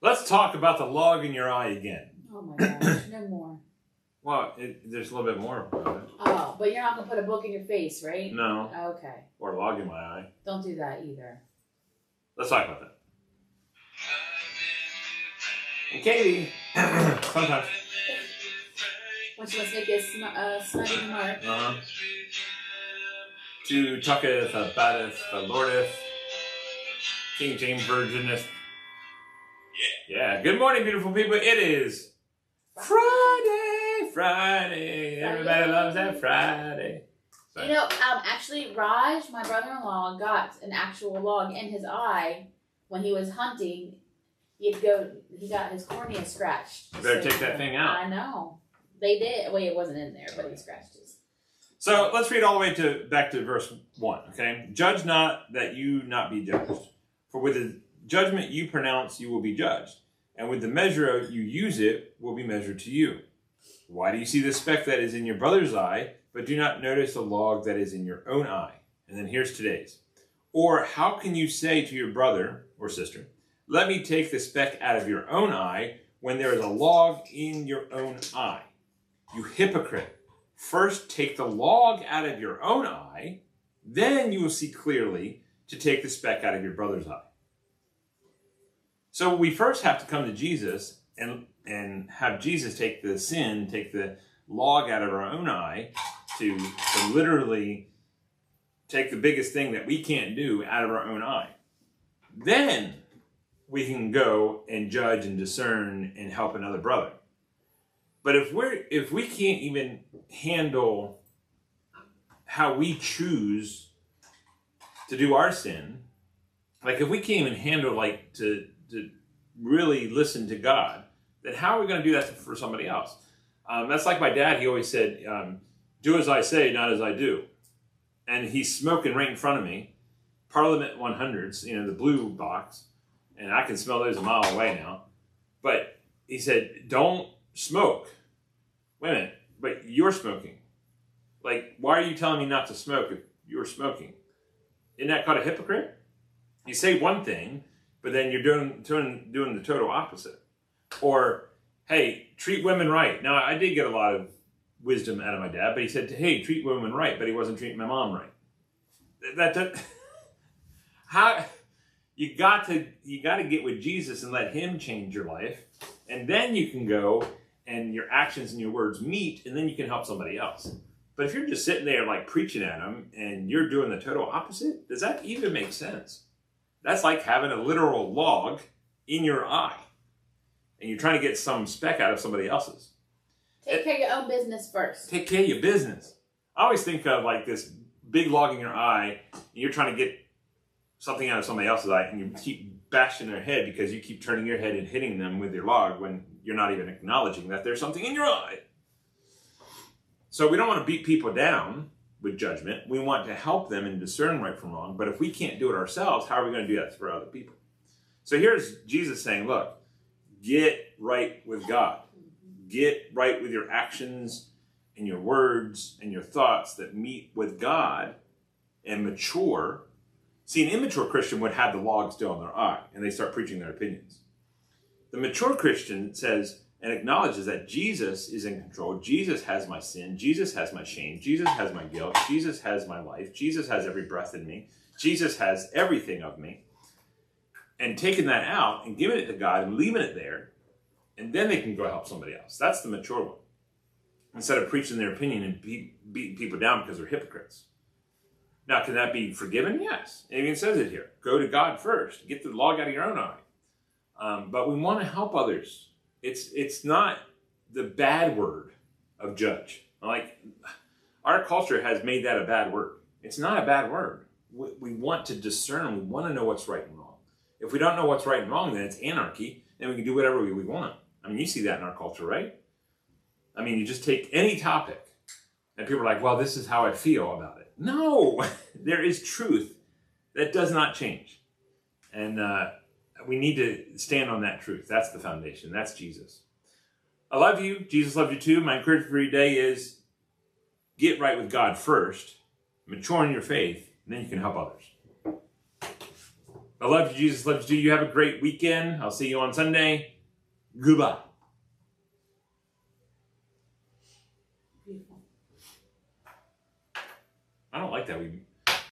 Let's talk about the log in your eye again. Oh my gosh, no more. Well, there's a little bit more about it. Oh, but you're not going to put a book in your face, right? No. Okay. Or a log in my eye. Don't do that either. Let's talk about that. And Katie, sometimes. When she wants to make it snug in the mark. To tucketh, abatteth, lordeth, King James Virgineth. Yeah. Good morning, beautiful people. It is Friday. Everybody loves that Friday. You know, actually, Raj, my brother-in-law, got an actual log in his eye when he was hunting. He got his cornea scratched. You better take that thing out. I know. They did. Well, it wasn't in there, but he scratched his. So let's read all the way back to verse 1, okay? Judge not that you not be judged. For with the judgment you pronounce, you will be judged. And with the measure you use it will be measured to you. Why do you see the speck that is in your brother's eye, but do not notice the log that is in your own eye? And then here's today's. Or how can you say to your brother or sister, let me take the speck out of your own eye when there is a log in your own eye? You hypocrite. First take the log out of your own eye, then you will see clearly to take the speck out of your brother's eye. So we first have to come to Jesus and have Jesus take the log out of our own eye to literally take the biggest thing that we can't do out of our own eye. Then we can go and judge and discern and help another brother. But if we can't even handle how we choose to do our sin, like if we can't even handle like to really listen to God, then how are we going to do that for somebody else? That's like my dad. He always said, do as I say, not as I do. And he's smoking right in front of me, Parliament 100s, the blue box, and I can smell those a mile away now. But he said, don't smoke. Wait a minute, but you're smoking. Like, why are you telling me not to smoke if you're smoking? Isn't that called a hypocrite? You say one thing, but then you're doing the total opposite. Or, hey, treat women right. Now, I did get a lot of wisdom out of my dad, but he said, hey, treat women right, but he wasn't treating my mom right. How you got to get with Jesus and let him change your life, and then you can go and your actions and your words meet, and then you can help somebody else. But if you're just sitting there like preaching at them and you're doing the total opposite, does that even make sense? That's like having a literal log in your eye and you're trying to get some speck out of somebody else's. Take care of your own business first. Take care of your business. I always think of like this big log in your eye and you're trying to get something out of somebody else's eye and you keep bashing their head because you keep turning your head and hitting them with your log when you're not even acknowledging that there's something in your eye. So we don't want to beat people down with judgment. We want to help them and discern right from wrong. But if we can't do it ourselves, how are we going to do that for other people? So here's Jesus saying, look, get right with God. Get right with your actions and your words and your thoughts that meet with God and mature. See, an immature Christian would have the log still in their eye and they start preaching their opinions. The mature Christian says and acknowledges that Jesus is in control. Jesus has my sin. Jesus has my shame. Jesus has my guilt. Jesus has my life. Jesus has every breath in me. Jesus has everything of me. And taking that out and giving it to God and leaving it there, and then they can go help somebody else. That's the mature one. Instead of preaching their opinion and beating people down because they're hypocrites. Now, can that be forgiven? Yes. It even says it here. Go to God first. Get the log out of your own eye. But we want to help others. It's not the bad word of judge. Like, our culture has made that a bad word. It's not a bad word. We want to discern. We want to know what's right and wrong. If we don't know what's right and wrong, then it's anarchy. Then we can do whatever we want. I mean, you see that in our culture, right? I mean, you just take any topic, and people are like, well, this is how I feel about it. No, there is truth that does not change. And we need to stand on that truth. That's the foundation. That's Jesus. I love you. Jesus loves you too. My encouragement for your day is get right with God first, mature in your faith, and then you can help others. I love you, Jesus loves you. You have a great weekend. I'll see you on Sunday. Goodbye. Beautiful. I don't like that we